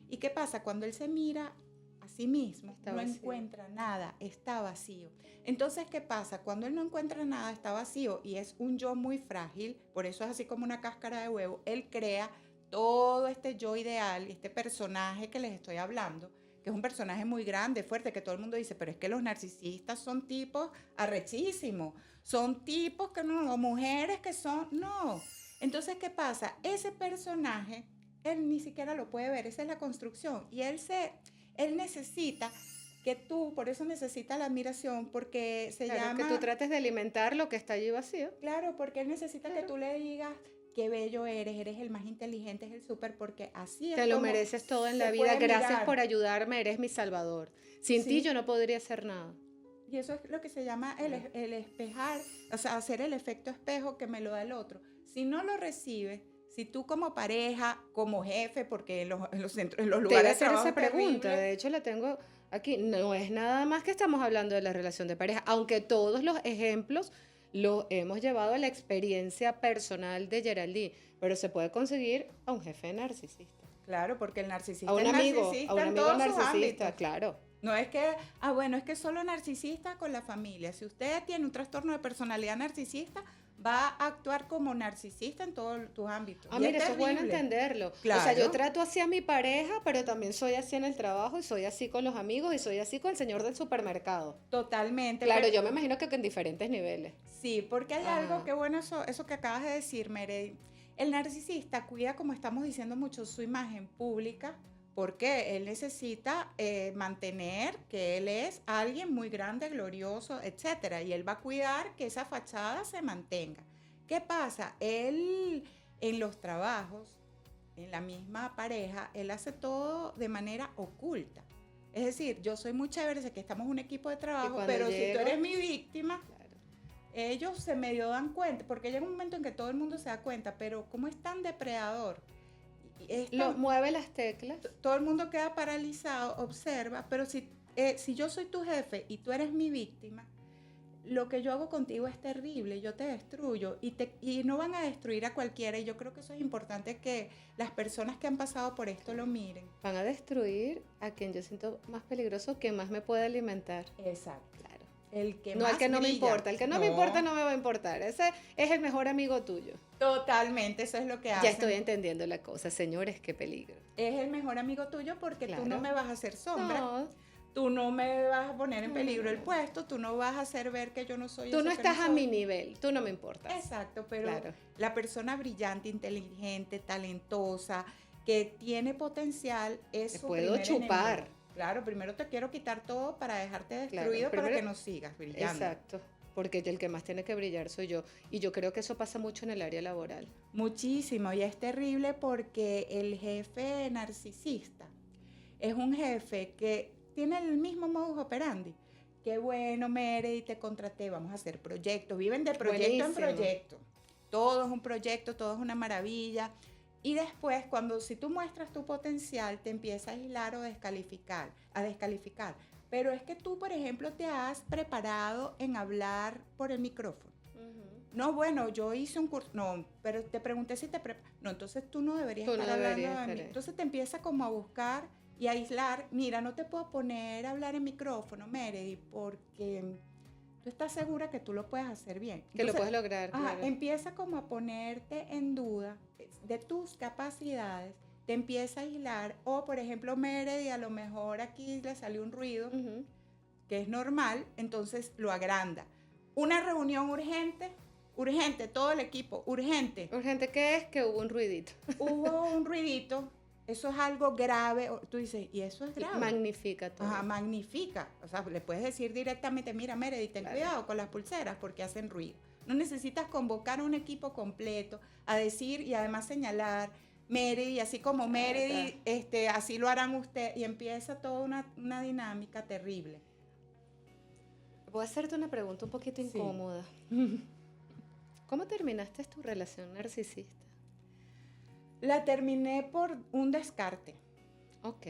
¿Y qué pasa? Cuando él se mira a sí mismo, no encuentra nada, está vacío. Entonces, ¿qué pasa? Cuando él no encuentra nada, está vacío y es un yo muy frágil, por eso es así como una cáscara de huevo, él crea todo este yo ideal, este personaje que les estoy hablando, que es un personaje muy grande, fuerte, que todo el mundo dice, pero es que los narcisistas son tipos arrechísimos, son tipos que no, o mujeres que son, no. Entonces, ¿qué pasa? Ese personaje, él ni siquiera lo puede ver, esa es la construcción, y él necesita que tú, por eso necesita la admiración, porque se Claro, llama... que tú trates de alimentar lo que está allí vacío. Claro, porque él necesita que tú le digas qué bello eres el más inteligente, es el súper, porque así es Te lo como mereces todo en se la vida. puede Gracias mirar. por ayudarme, eres mi salvador. Sin ti Sí. yo no podría hacer nada. Y eso es lo que se llama el espejar, o sea, hacer el efecto espejo que me lo da el otro. Si no lo recibes, si tú como pareja, como jefe, porque en los Te iba a lugares de hacer trabajo esa pregunta, terrible, de hecho la tengo aquí. No es nada más que estamos hablando de la relación de pareja, aunque todos los ejemplos los hemos llevado a la experiencia personal de Geraldine, pero se puede conseguir a un jefe narcisista, claro, porque el narcisista a un es amigo, narcisista a un en amigo todos sus narcisista, ámbitos. claro. No es que, bueno, es que solo narcisista con la familia. Si usted tiene un trastorno de personalidad narcisista, va a actuar como narcisista en todos tus ámbitos. Ah, Y mira, eso es bueno terrible. entenderlo. Claro. O sea, yo trato así a mi pareja, pero también soy así en el trabajo y soy así con los amigos y soy así con el señor del supermercado. Totalmente. Claro, pero- yo me imagino que en diferentes niveles. Sí, porque hay Ajá. algo que bueno, eso que acabas de decir, Meredi. El narcisista cuida, como estamos diciendo mucho, su imagen pública, porque él necesita mantener que él es alguien muy grande, glorioso, etcétera, y él va a cuidar que esa fachada se mantenga. ¿Qué pasa? Él en los trabajos, en la misma pareja, él hace todo de manera oculta. Es decir, yo soy muy chévere, sé que estamos un equipo de trabajo, cuando pero si llego- tú eres mi víctima, Claro. ellos se medio dan cuenta, porque llega un momento en que todo el mundo se da cuenta, pero como es tan depredador, Mueve las teclas. todo el mundo queda paralizado, observa, pero si yo soy tu jefe y tú eres mi víctima, lo que yo hago contigo es terrible, yo te destruyo y no van a destruir a cualquiera, y yo creo que eso es importante que las personas que han pasado por esto lo miren. Van a destruir a quien yo siento más peligroso, quien más me puede alimentar. Exacto. Claro. El que No más al que no me brilla. importa. El que no me importa no me va a importar. Ese es el mejor amigo tuyo. Totalmente, eso es lo que hacen. Ya estoy entendiendo la cosa. Señores, qué peligro. Es el mejor amigo tuyo porque Claro. tú no me vas a hacer sombra. No, Tú no me vas a poner en peligro el puesto, tú no vas a hacer ver que yo no soy tú eso no que estás a soy. mi nivel. Tú no me importas. Exacto, pero Claro. la persona brillante, inteligente, talentosa, que tiene potencial, es Te su puedo primer chupar. enemigo. Claro, primero te quiero quitar todo para dejarte Claro, destruido para primero- que no sigas brillando. Exacto. Porque el que más tiene que brillar soy yo. Y yo creo que eso pasa mucho en el área laboral. Muchísimo, y es terrible porque el jefe narcisista es un jefe que tiene el mismo modus operandi. Qué bueno, Meredith, te contraté, vamos a hacer proyectos. Viven de proyecto en Buenísimo. proyecto. Todo es un proyecto, todo es una maravilla. Y después, si tú muestras tu potencial, te empieza a aislar o descalificar. Pero es que tú, por ejemplo, te has preparado en hablar por el micrófono. No, bueno, yo hice un curso, no, pero te pregunté si te preparas. No, entonces tú no deberías Tú no estar deberías hablando de estar mí. ahí. Entonces te empieza como a buscar y a aislar. Mira, no te puedo poner a hablar en micrófono, Meredith, porque tú estás segura que tú lo puedes hacer bien. Que lo Entonces, puedes lograr, claro. empieza como a ponerte en duda de tus capacidades, te empieza a aislar. O, por ejemplo, Meredith, a lo mejor aquí le salió un ruido, Ujú. que es normal, entonces lo agranda. Una reunión urgente, todo el equipo, urgente. Urgente, ¿qué es? Que hubo un ruidito. Hubo un ruidito, eso es algo grave. Tú dices, ¿y eso es grave? Magnifica todo. Ajá, magnifica. O sea, le puedes decir directamente, mira, Meredith, ten Claro. cuidado con las pulseras porque hacen ruido. No necesitas convocar a un equipo completo a decir y además señalar, Meredith, así como Meredith, así lo harán ustedes. Y empieza toda una dinámica terrible. Voy a hacerte una pregunta un poquito Sí. incómoda. ¿Cómo terminaste tu relación narcisista? La terminé por un descarte. Ok.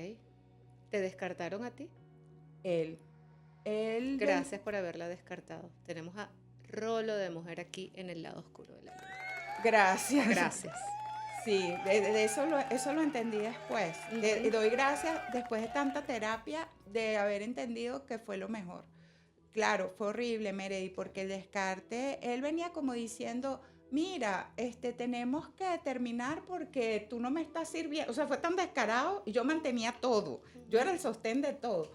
¿Te descartaron a ti? Él Gracias por haberla descartado. Tenemos a Rolo de mujer aquí en el lado oscuro de la luna. Gracias. Gracias. Sí, de eso lo entendí después. Ujú. Y doy gracias después de tanta terapia de haber entendido que fue lo mejor. Claro, fue horrible, Meredith, porque el descarte, él venía como diciendo, mira, tenemos que terminar porque tú no me estás sirviendo. O sea, fue tan descarado y yo mantenía todo. Yo era el sostén de todo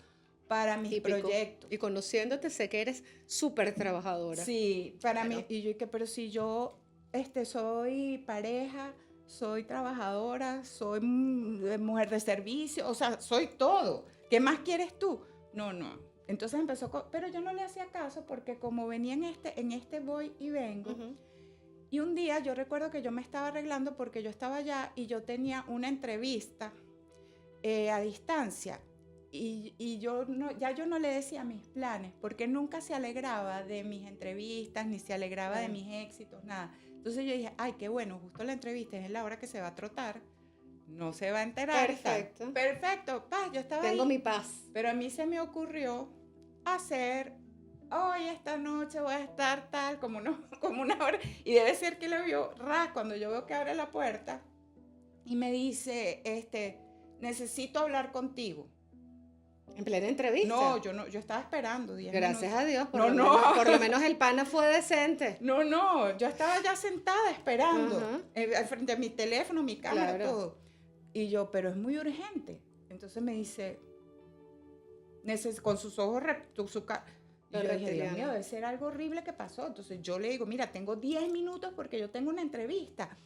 para mis Típico. proyectos. Y conociéndote sé que eres súper trabajadora. Sí, para Claro. mí. Y yo dije, pero si yo soy pareja, soy trabajadora, soy mujer de servicio, o sea, soy todo. ¿Qué más quieres tú? No, no. Entonces empezó, pero yo no le hacía caso porque como venía en este voy y vengo, Ujú. y un día yo recuerdo que yo me estaba arreglando porque yo estaba allá y yo tenía una entrevista a distancia. Y yo no le decía mis planes, porque nunca se alegraba de mis entrevistas, ni se alegraba de mis éxitos, nada. Entonces yo dije, ay, qué bueno, justo la entrevista es la hora que se va a trotar, no se va a enterar. Perfecto. Perfecto, paz, yo estaba Tengo ahí. mi paz. Pero a mí se me ocurrió hacer, hoy esta noche voy a estar tal, como una hora, y debe ser que lo vio, cuando yo veo que abre la puerta, y me dice, necesito hablar contigo. En plena entrevista. No, yo estaba esperando 10 minutos. Gracias a Dios, No. por lo menos el pana fue decente. No, yo estaba ya sentada esperando, Ajá. al frente de mi teléfono, mi cámara, Claro. todo. Y yo, pero es muy urgente. Entonces me dice, con sus ojos, y yo dije, Dios mío, debe ser algo horrible que pasó. Entonces yo le digo, mira, tengo 10 minutos porque yo tengo una entrevista.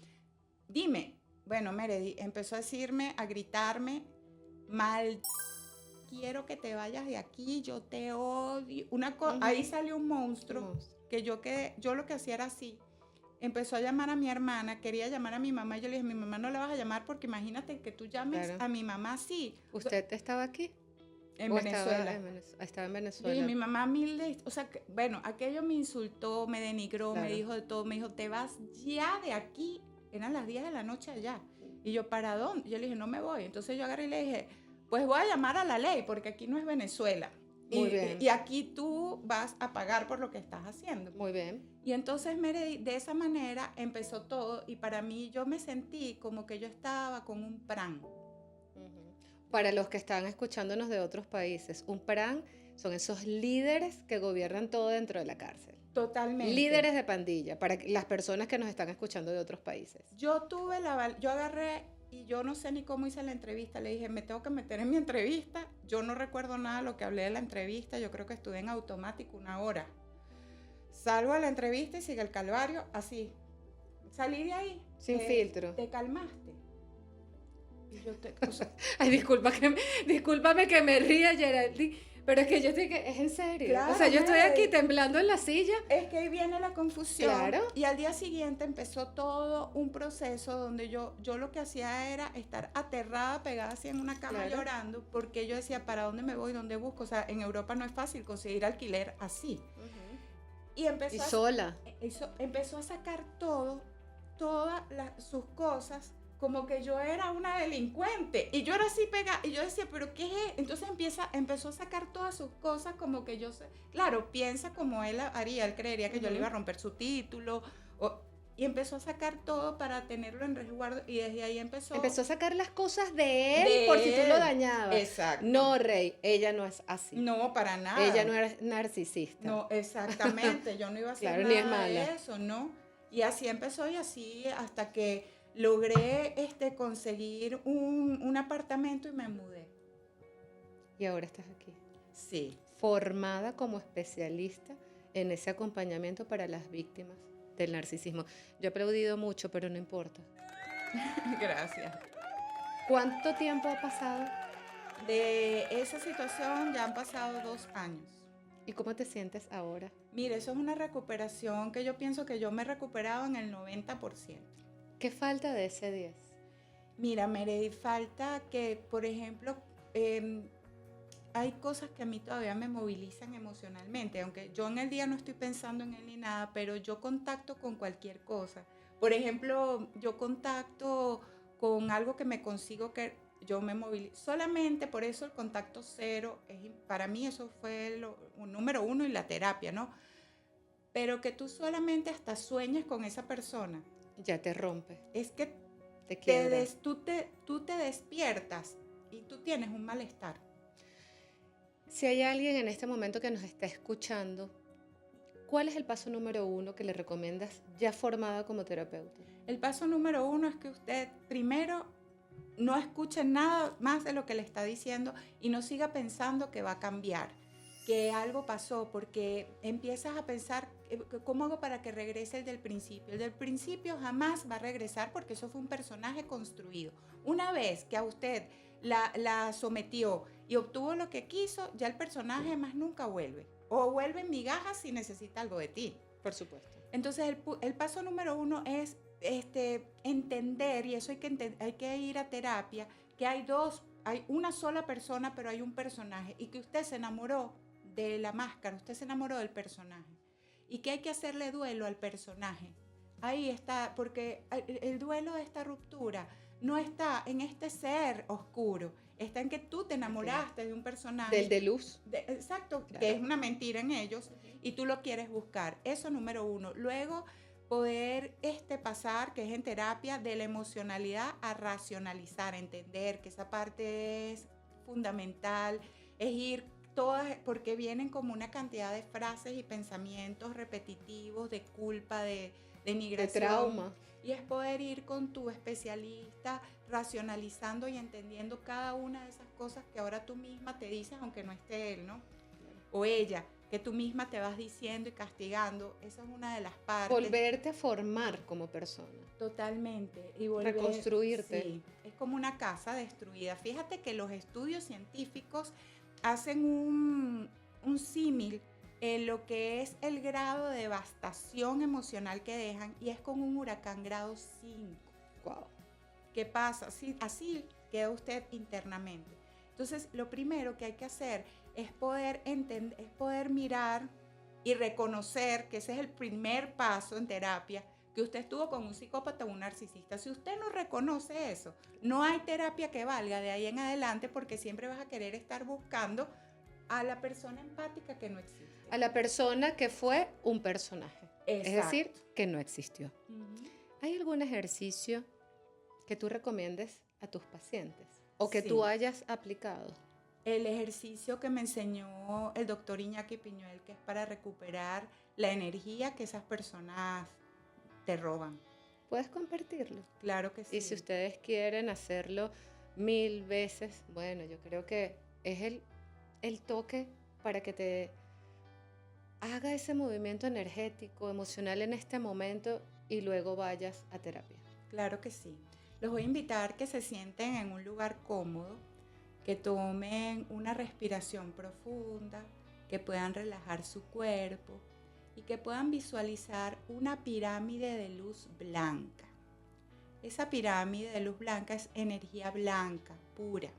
Dime. Bueno, Meredith empezó a decirme, a gritarme, mal, quiero que te vayas de aquí, yo te odio. Ahí salió un monstruo que yo lo que hacía era así. Empezó a llamar a mi hermana, quería llamar a mi mamá. Yo le dije, mi mamá no la vas a llamar porque imagínate que tú llames a mi mamá así. ¿Usted estaba aquí? En Venezuela. Estaba en Venezuela. Yo dije, mi mamá o sea, bueno, aquello me insultó, me denigró, me dijo de todo. Me dijo, te vas ya de aquí. Eran las 10 de la noche allá. Y yo, ¿para dónde? Yo le dije, no me voy. Entonces yo agarré y le dije, pues voy a llamar a la ley porque aquí no es Venezuela. Muy bien. Y aquí tú vas a pagar por lo que estás haciendo. Muy bien. Y entonces de esa manera empezó todo y para mí yo me sentí como que yo estaba con un plan. Para los que están escuchándonos de otros países, un PRAN son esos líderes que gobiernan todo dentro de la cárcel. Totalmente. Líderes de pandilla, para las personas que nos están escuchando de otros países. Yo agarré y yo no sé ni cómo hice la entrevista. Le dije, me tengo que meter en mi entrevista. Yo no recuerdo nada de lo que hablé de la entrevista. Yo creo que estuve en automático 1 hora. Salgo a la entrevista y sigue el calvario así. Salí de ahí. Sin filtro. Te calmaste. Y yo Ay, discúlpame que me ría, Geraldine. Pero es que yo estoy es en serio. Claro, o sea, yo estoy aquí temblando en la silla. Es que ahí viene la confusión. Claro. Y al día siguiente empezó todo un proceso donde yo lo que hacía era estar aterrada, pegada así en una cama llorando, porque yo decía, ¿para dónde me voy? ¿Dónde busco? O sea, en Europa no es fácil conseguir alquiler así. Y empezó sola. Empezó a sacar todas sus cosas, como que yo era una delincuente. Y yo era así pegada. Y yo decía, ¿pero qué es? Entonces empezó a sacar todas sus cosas como que yo sé. Claro, piensa como él haría. Él creería que yo le iba a romper su título. Y empezó a sacar todo para tenerlo en resguardo. Y desde ahí empezó a sacar las cosas de él por si tú lo dañabas. Exacto. No, Rey, ella no es así. No, para nada. Ella no era narcisista. No, exactamente. Yo no iba a hacer claro, nada ni es mala. de eso, ¿no? Y así empezó y así hasta que logré conseguir un apartamento y me mudé. Y ahora estás aquí. Sí. Formada como especialista en ese acompañamiento para las víctimas del narcisismo. Yo he aplaudido mucho, pero no importa. Gracias. ¿Cuánto tiempo ha pasado? De esa situación ya han pasado 2 años. ¿Y cómo te sientes ahora? Mire, eso es una recuperación que yo pienso que yo me he recuperado en el 90%. ¿Qué falta de ese 10? Mira, Meredith, falta que, por ejemplo, hay cosas que a mí todavía me movilizan emocionalmente, aunque yo en el día no estoy pensando en él ni nada, pero yo contacto con cualquier cosa. Por ejemplo, yo contacto con algo que me consigo que yo me movilizo. Solamente por eso el contacto cero, para mí eso fue número 1 y la terapia, ¿no? Pero que tú solamente hasta sueñes con esa persona. Ya te rompe. Es que tú te despiertas y tú tienes un malestar. Si hay alguien en este momento que nos está escuchando, ¿cuál es el paso número 1 que le recomiendas ya formada como terapeuta? El paso número 1 es que usted primero no escuche nada más de lo que le está diciendo y no siga pensando que va a cambiar, que algo pasó, porque empiezas a pensar, ¿cómo hago para que regrese el del principio? El del principio jamás va a regresar porque eso fue un personaje construido. Una vez que a usted la sometió y obtuvo lo que quiso, ya el personaje más nunca vuelve. O vuelve en migajas si necesita algo de ti. Por supuesto. Entonces, el paso número 1 es entender, y eso hay que ir a terapia, que hay una sola persona, pero hay un personaje, y que usted se enamoró de la máscara, usted se enamoró del personaje, y que hay que hacerle duelo al personaje. Ahí está, porque el duelo de esta ruptura no está en este ser oscuro, está en que tú te enamoraste de un personaje. Del de luz. Exacto, claro. Que es una mentira en ellos, y tú lo quieres buscar. Eso número 1. Luego, poder pasar, que es en terapia, de la emocionalidad a racionalizar, entender que esa parte es fundamental, es ir todas, porque vienen como una cantidad de frases y pensamientos repetitivos de culpa, de migración. De trauma. Y es poder ir con tu especialista racionalizando y entendiendo cada una de esas cosas que ahora tú misma te dices, aunque no esté él, ¿no? O ella, que tú misma te vas diciendo y castigando. Esa es una de las partes. Volverte a formar como persona. Totalmente. Y reconstruirte. Sí, es como una casa destruida. Fíjate que los estudios científicos hacen un símil en lo que es el grado de devastación emocional que dejan, y es con un huracán grado 5. Wow. ¿Qué pasa? Así queda usted internamente. Entonces, lo primero que hay que hacer es poder entender, es poder mirar y reconocer que ese es el primer paso en terapia, que usted estuvo con un psicópata o un narcisista. Si usted no reconoce eso, no hay terapia que valga de ahí en adelante, porque siempre vas a querer estar buscando a la persona empática que no existe. A la persona que fue un personaje. Exacto. Es decir, que no existió. ¿Hay algún ejercicio que tú recomiendes a tus pacientes o que tú hayas aplicado? El ejercicio que me enseñó el doctor Iñaki Piñuel, que es para recuperar la energía que esas personas te roban. ¿Puedes compartirlo? Claro que sí. Y si ustedes quieren hacerlo 1000 veces, bueno, yo creo que es el toque para que te haga ese movimiento energético, emocional en este momento y luego vayas a terapia. Claro que sí. Los voy a invitar que se sienten en un lugar cómodo, que tomen una respiración profunda, que puedan relajar su cuerpo y que puedan visualizar una pirámide de luz blanca. Esa pirámide de luz blanca es energía blanca, pura.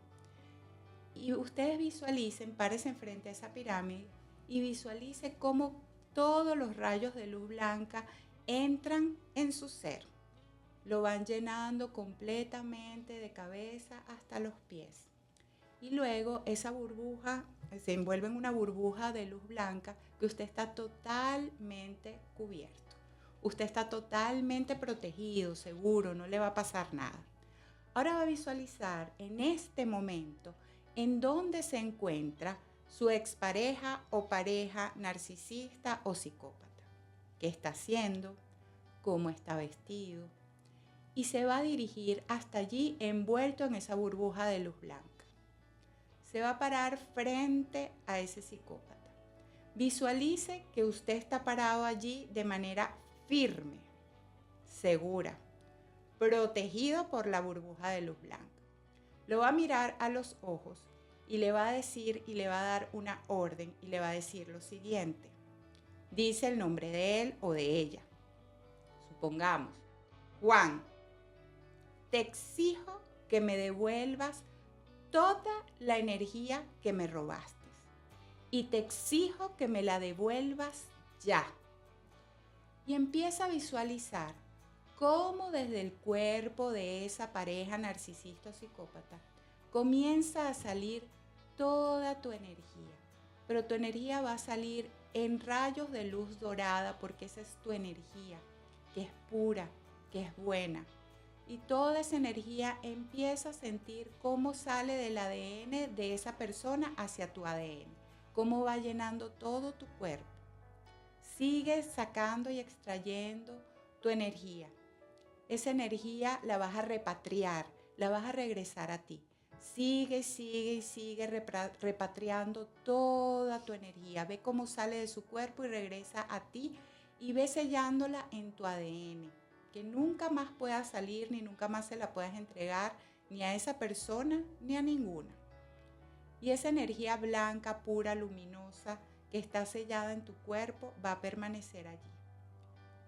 Y ustedes visualicen, párense enfrente a esa pirámide y visualicen cómo todos los rayos de luz blanca entran en su ser. Lo van llenando completamente de cabeza hasta los pies. Y luego esa burbuja se envuelve en una burbuja de luz blanca, que usted está totalmente cubierto. Usted está totalmente protegido, seguro, no le va a pasar nada. Ahora va a visualizar en este momento en dónde se encuentra su expareja o pareja narcisista o psicópata. ¿Qué está haciendo? ¿Cómo está vestido? Y se va a dirigir hasta allí envuelto en esa burbuja de luz blanca. Se va a parar frente a ese psicópata. Visualice que usted está parado allí de manera firme, segura, protegido por la burbuja de luz blanca. Lo va a mirar a los ojos y le va a decir y le va a dar una orden y le va a decir lo siguiente. Dice el nombre de él o de ella. Supongamos, Juan, te exijo que me devuelvas toda la energía que me robaste y te exijo que me la devuelvas ya. Y empieza a visualizar cómo desde el cuerpo de esa pareja narcisista o psicópata comienza a salir toda tu energía, pero tu energía va a salir en rayos de luz dorada, porque esa es tu energía, que es pura, que es buena. Y toda esa energía empieza a sentir cómo sale del ADN de esa persona hacia tu ADN, cómo va llenando todo tu cuerpo. Sigue sacando y extrayendo tu energía. Esa energía la vas a repatriar, la vas a regresar a ti. Sigue repatriando toda tu energía. Ve cómo sale de su cuerpo y regresa a ti y ve sellándola en tu ADN. Que nunca más pueda salir ni nunca más se la puedas entregar ni a esa persona ni a ninguna. Y esa energía blanca, pura, luminosa que está sellada en tu cuerpo va a permanecer allí.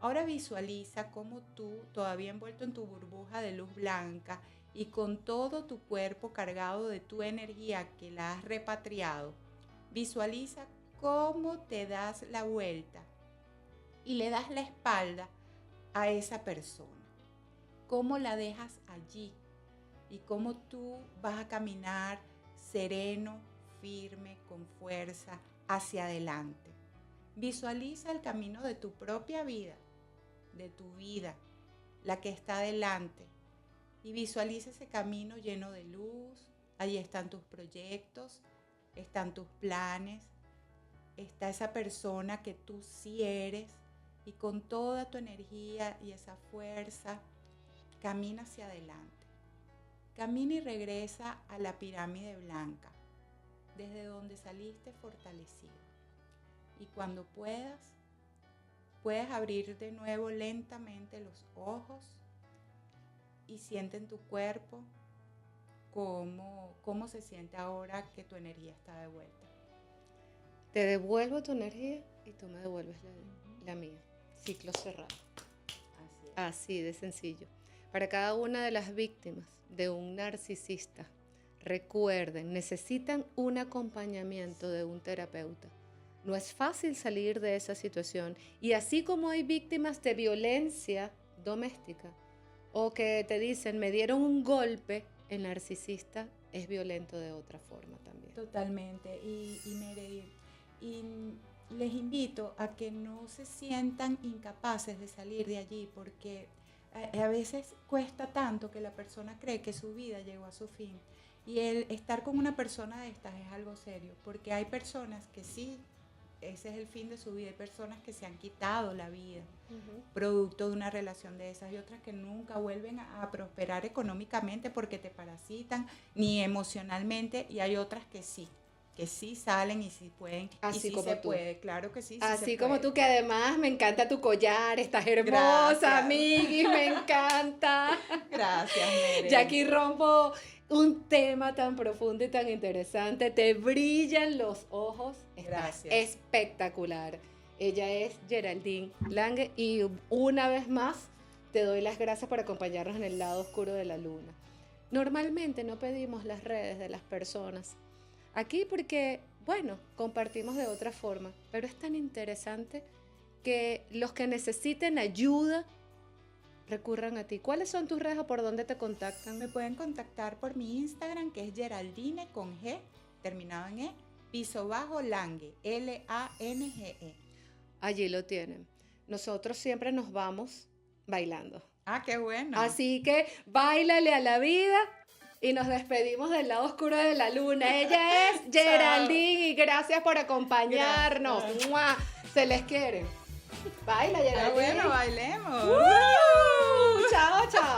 Ahora visualiza cómo tú, todavía envuelto en tu burbuja de luz blanca y con todo tu cuerpo cargado de tu energía que la has repatriado, visualiza cómo te das la vuelta y le das la espalda a esa persona. Cómo la dejas allí y cómo tú vas a caminar sereno, firme, con fuerza, hacia adelante. Visualiza el camino de tu propia vida, la que está adelante. Y visualiza ese camino lleno de luz. Allí están tus proyectos, están tus planes, está esa persona que tú sí eres. Y con toda tu energía y esa fuerza, camina hacia adelante. Camina y regresa a la pirámide blanca, desde donde saliste fortalecido. Y cuando puedas abrir de nuevo lentamente los ojos y siente en tu cuerpo cómo se siente ahora que tu energía está de vuelta. Te devuelvo tu energía y tú me devuelves la mía. Ciclo cerrado. Así de sencillo. Para cada una de las víctimas de un narcisista, recuerden, necesitan un acompañamiento de un terapeuta. No es fácil salir de esa situación. Y así como hay víctimas de violencia doméstica o que te dicen, me dieron un golpe, el narcisista es violento de otra forma también. Totalmente. Y les invito a que no se sientan incapaces de salir de allí, porque a veces cuesta tanto que la persona cree que su vida llegó a su fin. Y el estar con una persona de estas es algo serio, porque hay personas que sí, ese es el fin de su vida. Hay personas que se han quitado la vida producto de una relación de esas, y otras que nunca vuelven a prosperar económicamente porque te parasitan, ni emocionalmente, y hay otras que sí salen y sí pueden. Así y sí como se tú. Puede, claro que sí. Así se como puede. tú, que además me encanta tu collar, estás hermosa, Gracias. amiguis, me encanta. Gracias, Mere. Ya aquí rompo un tema tan profundo y tan interesante. Te brillan los ojos. Estás Gracias. espectacular. Ella es Geraldine Lange y una vez más te doy las gracias por acompañarnos en el lado oscuro de la luna. Normalmente no pedimos las redes de las personas aquí porque, bueno, compartimos de otra forma, pero es tan interesante que los que necesiten ayuda recurran a ti. ¿Cuáles son tus redes o por dónde te contactan? Me pueden contactar por mi Instagram, que es Geraldine con G, terminado en E, _Lange, Lange. Allí lo tienen. Nosotros siempre nos vamos bailando. Ah, qué bueno. Así que báilale a la vida y nos despedimos del lado oscuro de la luna. Ella es Geraldine y gracias por acompañarnos. Gracias. ¡Mua! Se les quiere. Baila, Geraldine. Bueno, bailemos. Chao, chao.